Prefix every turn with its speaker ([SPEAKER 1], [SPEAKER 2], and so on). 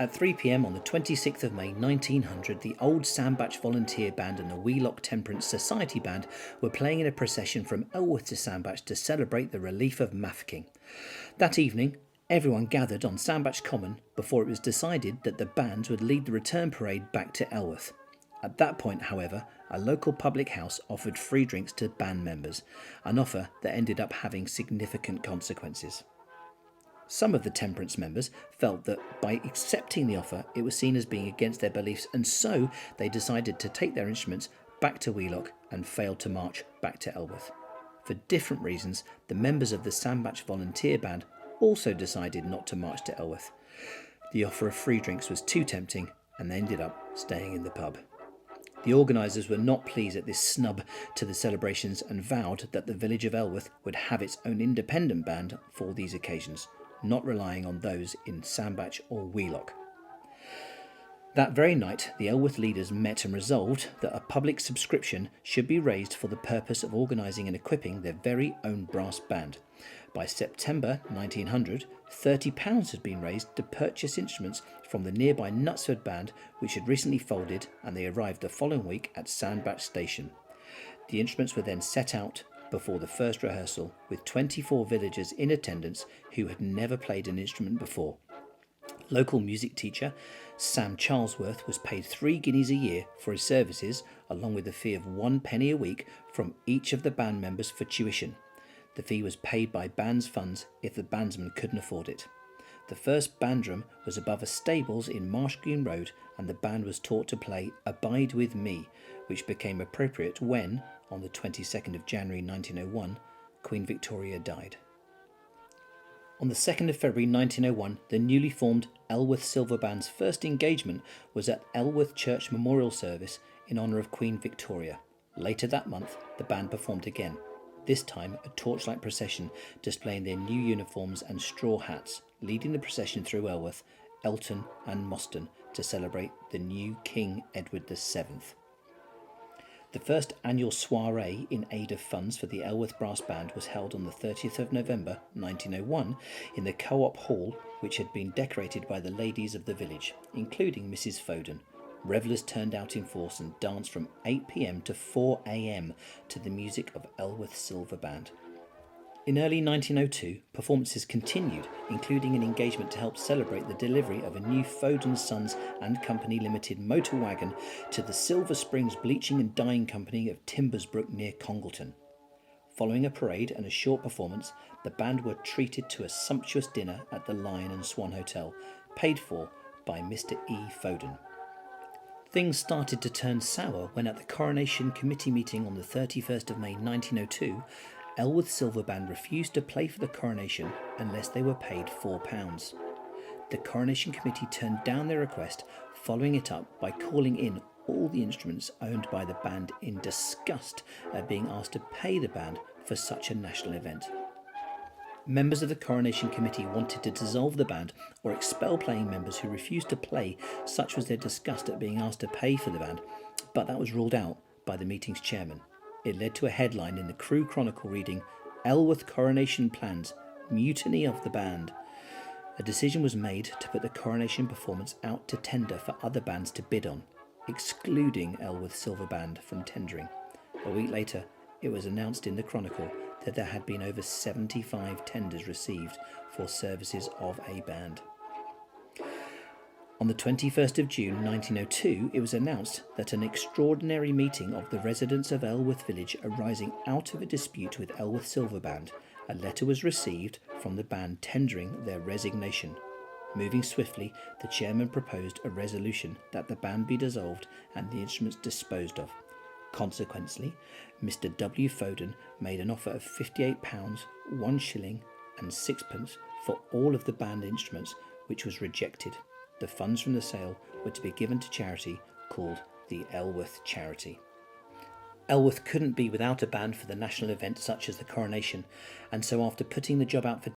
[SPEAKER 1] At 3 p.m. on the 26th of May 1900, the Old Sandbach Volunteer Band and the Wheelock Temperance Society Band were playing in a procession from Elworth to Sandbach to celebrate the relief of Mafeking. That evening, everyone gathered on Sandbach Common before it was decided that the bands would lead the return parade back to Elworth. At that point, however, a local public house offered free drinks to band members, an offer that ended up having significant consequences. Some of the temperance members felt that by accepting the offer it was seen as being against their beliefs, and so they decided to take their instruments back to Wheelock and failed to march back to Elworth. For different reasons, the members of the Sandbach Volunteer Band also decided not to march to Elworth. The offer of free drinks was too tempting and they ended up staying in the pub. The organisers were not pleased at this snub to the celebrations and vowed that the village of Elworth would have its own independent band for these occasions, not relying on those in Sandbach or Wheelock. That very night, the Elworth leaders met and resolved that a public subscription should be raised for the purpose of organising and equipping their very own brass band. By September 1900, £30 had been raised to purchase instruments from the nearby Knutsford Band, which had recently folded, and they arrived the following week at Sandbach Station. The instruments were then set out before the first rehearsal, with 24 villagers in attendance who had never played an instrument before. Local music teacher Sam Charlesworth was paid 3 guineas a year for his services, along with a fee of 1 penny a week from each of the band members for tuition. The fee was paid by band's funds if the bandsman couldn't afford it. The first band room was above a stables in Marsh Green Road, and the band was taught to play Abide With Me, which became appropriate when, on the 22nd of January 1901, Queen Victoria died. On the 2nd of February 1901, the newly formed Elworth Silver Band's first engagement was at Elworth Church Memorial Service in honour of Queen Victoria. Later that month, the band performed again, this time a torchlight procession displaying their new uniforms and straw hats, leading the procession through Elworth, Elton and Moston to celebrate the new King Edward VII. The first annual soiree in aid of funds for the Elworth Brass Band was held on the 30th of November 1901 in the Co-op Hall, which had been decorated by the ladies of the village, including Mrs. Foden. Revellers turned out in force and danced from 8 p.m. to 4 a.m. to the music of Elworth Silver Band. In early 1902, performances continued, including an engagement to help celebrate the delivery of a new Foden Sons and Company Limited motor wagon to the Silver Springs Bleaching and Dyeing Company of Timbersbrook near Congleton. Following a parade and a short performance, the band were treated to a sumptuous dinner at the Lion and Swan Hotel, paid for by Mr. E. Foden. Things started to turn sour when at the Coronation Committee meeting on the 31st of May 1902, Elworth Silver Band refused to play for the coronation unless they were paid £4. The Coronation Committee turned down their request, following it up by calling in all the instruments owned by the band in disgust at being asked to pay the band for such a national event. Members of the Coronation Committee wanted to dissolve the band or expel playing members who refused to play, such was their disgust at being asked to pay for the band, but that was ruled out by the meeting's chairman. It led to a headline in the Crewe Chronicle reading, "Elworth Coronation Plans, Mutiny of the Band." A decision was made to put the coronation performance out to tender for other bands to bid on, excluding Elworth Silver Band from tendering. A week later, it was announced in the Chronicle that there had been over 75 tenders received for services of a band. On the 21st of June 1902, it was announced that an extraordinary meeting of the residents of Elworth Village arising out of a dispute with Elworth Silver Band, a letter was received from the band tendering their resignation. Moving swiftly, the chairman proposed a resolution that the band be dissolved and the instruments disposed of. Consequently, Mr. W. Foden made an offer of £58, 1 shilling and 6pence for all of the band instruments, which was rejected. The funds from the sale were to be given to charity called the Elworth Charity. Elworth couldn't be without a band for the national event such as the coronation, and so after putting the job out for